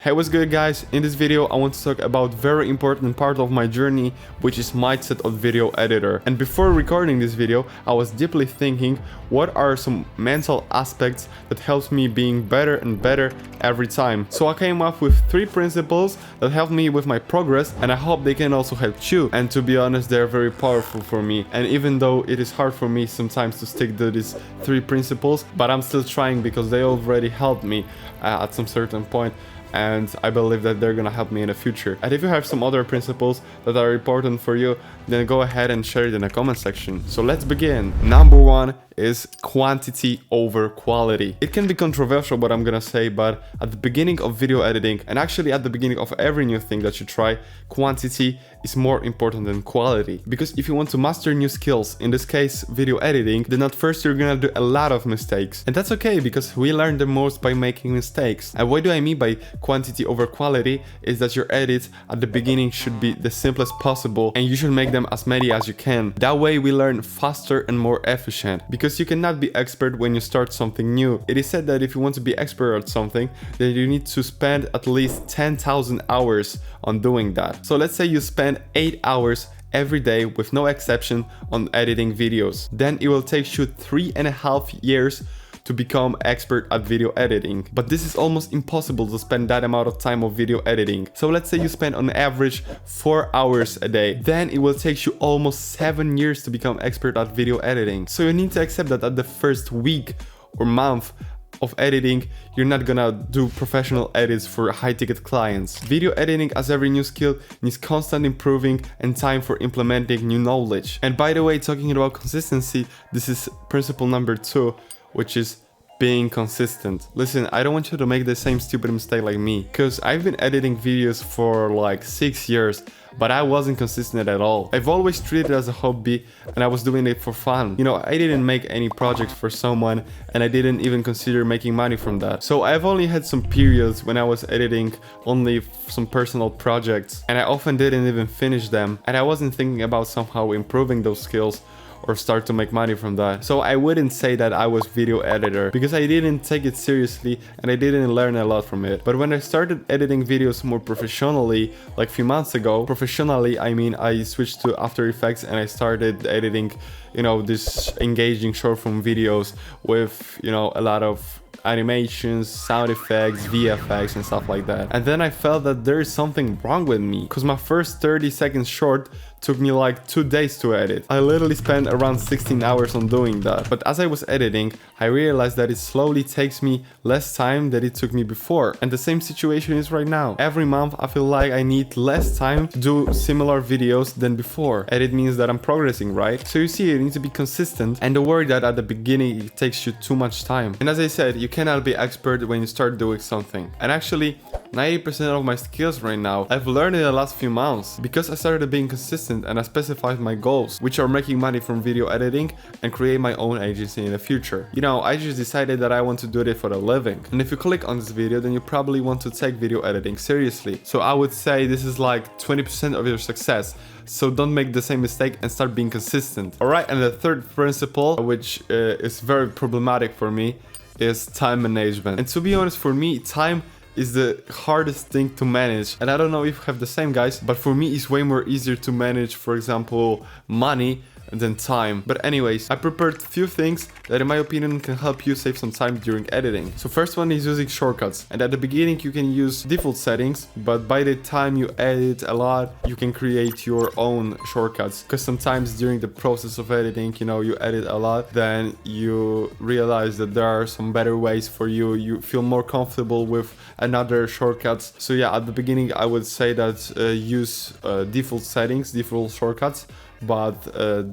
Hey, what's good guys? In this video I want to talk about very important part of my journey, which is mindset of video editor. And before recording this video, I was deeply thinking what are some mental aspects that helps me being better and better every time. So I came up with 3 principles that help me with my progress, and I hope they can also help you. And to be honest, they're very powerful for me. And even though it is hard for me sometimes to stick to these 3 principles, but I'm still trying because they already helped me at some certain point. And I believe that they're gonna help me in the future. And if you have some other principles that are important for you, then go ahead and share it in the comment section. So let's begin. Number 1 is quantity over quality. It can be controversial what I'm gonna say, but at the beginning of video editing, and actually at the beginning of every new thing that you try, quantity is more important than quality. Because if you want to master new skills, in this case video editing, then at first you're gonna do a lot of mistakes. And that's okay, because we learn the most by making mistakes. And what do I mean by quantity over quality is that your edits at the beginning should be the simplest possible, and you should make them as many as you can. That way we learn faster and more efficient, because you cannot be expert when you start something new. It is said that if you want to be expert at something, then you need to spend at least 10,000 hours on doing that. So let's say you spend 8 hours every day with no exception on editing videos. Then it will take you 3.5 years to become expert at video editing. But this is almost impossible to spend that amount of time of video editing. So let's say you spend on average 4 hours a day. Then it will take you almost 7 years to become expert at video editing. So you need to accept that at the first week or month of editing, you're not gonna do professional edits for high-ticket clients. Video editing, as every new skill, needs constant improving and time for implementing new knowledge. And by the way, talking about consistency, this is principle number 2, which is being consistent. Listen, I don't want you to make the same stupid mistake like me, because I've been editing videos for like 6 years, but I wasn't consistent at all. I've always treated it as a hobby, and I was doing it for fun. You know, I didn't make any projects for someone, and I didn't even consider making money from that. So I've only had some periods when I was editing only some personal projects, and I often didn't even finish them, and I wasn't thinking about somehow improving those skills or start to make money from that. So I wouldn't say that I was video editor, because I didn't take it seriously and I didn't learn a lot from it. But when I started editing videos more professionally, like a few months ago, professionally I mean I switched to After Effects and I started editing, you know, this engaging short form videos with, you know, a lot of animations, sound effects, VFX and stuff like that. And then I felt that there is something wrong with me, because my first 30 seconds short took me like 2 days to edit. I literally spent around 16 hours on doing that. But as I was editing, I realized that it slowly takes me less time than it took me before. And the same situation is right now. Every month I feel like I need less time to do similar videos than before. And it means that I'm progressing, right? So you see, you need to be consistent, and don't worry that at the beginning it takes you too much time. And as I said, you cannot be expert when you start doing something. And actually 90% of my skills right now I've learned in the last few months, because I started being consistent and I specified my goals, which are making money from video editing and create my own agency in the future. You know, I just decided that I want to do it for a living. And if you click on this video, then you probably want to take video editing seriously. So I would say this is like 20% of your success. So don't make the same mistake and start being consistent. Alright, and the third principle, which is very problematic for me, is time management. And to be honest, for me, time is the hardest thing to manage. And I don't know if you have the same, guys, but for me it's way more easier to manage, for example, money than time. But anyways, I prepared a few things that in my opinion can help you save some time during editing. So first one is using shortcuts. And at the beginning you can use default settings, but by the time you edit a lot, you can create your own shortcuts. Because sometimes during the process of editing, you know, you edit a lot, then you realize that there are some better ways for you. You feel more comfortable with another shortcuts. So yeah, at the beginning I would say that use default settings, default shortcuts. But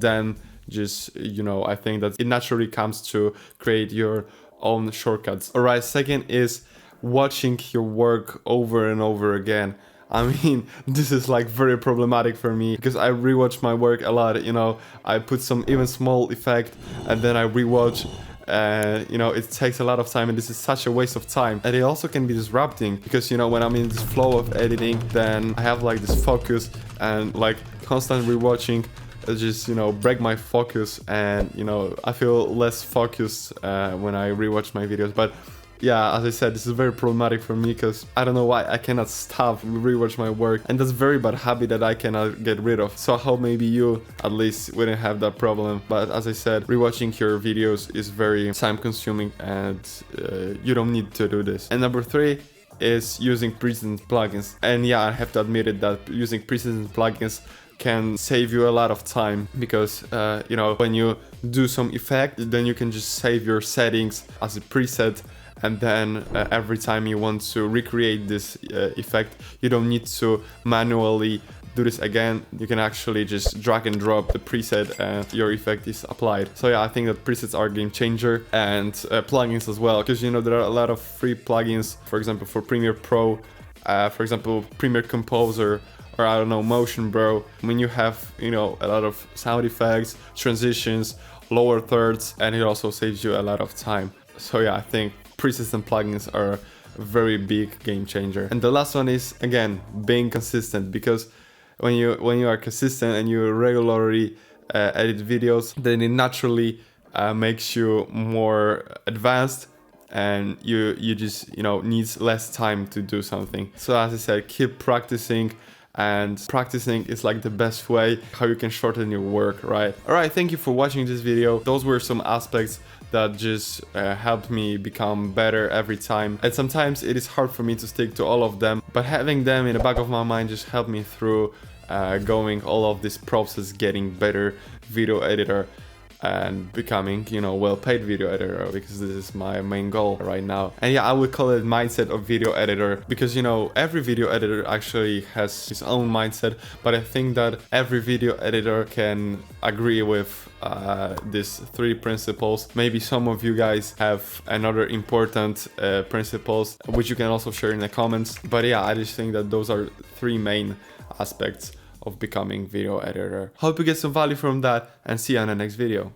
then just, you know, I think that it naturally comes to create your own shortcuts. Alright, second is watching your work over and over again. I mean, this is like very problematic for me, because I rewatch my work a lot. You know, I put some even small effect and then I rewatch. You know, it takes a lot of time, and this is such a waste of time. And it also can be disrupting, because, you know, when I'm in this flow of editing, then I have like this focus, and like constant rewatching just, you know, break my focus, and, you know, I feel less focused when I rewatch my videos. But yeah, as I said, this is very problematic for me because I don't know why I cannot stop rewatch my work, and that's a very bad habit that I cannot get rid of. So I hope maybe you at least wouldn't have that problem. But as I said, rewatching your videos is very time consuming, and you don't need to do this. And number 3 is using presets and plugins. And yeah, I have to admit it that using presets and plugins can save you a lot of time, because you know, when you do some effect, then you can just save your settings as a preset, and then every time you want to recreate this effect, you don't need to manually do this again. You can actually just drag and drop the preset and your effect is applied. So yeah, I think that presets are a game changer, and plugins as well, because you know, there are a lot of free plugins, for example for Premiere Pro, for example Premiere Composer, or I don't know, Motion Bro. When you have, you know, a lot of sound effects, transitions, lower thirds, and it also saves you a lot of time. So yeah, I think presets and plugins are a very big game changer. And the last one is, again, being consistent, because when you are consistent and you regularly edit videos, then it naturally makes you more advanced, and you just, you know, needs less time to do something. So as I said, keep practicing, and practicing is like the best way how you can shorten your work, right? Alright, thank you for watching this video. Those were some aspects that just helped me become better every time, and sometimes it is hard for me to stick to all of them, but having them in the back of my mind just helped me through going all of this process, getting better video editor and becoming, you know, well-paid video editor, because this is my main goal right now. And yeah, I would call it mindset of video editor, because you know, every video editor actually has his own mindset, but I think that every video editor can agree with these 3 principles. Maybe some of you guys have another important principles, which you can also share in the comments, but yeah, I just think that those are 3 main aspects of becoming video editor. Hope you get some value from that, and see you on the next video.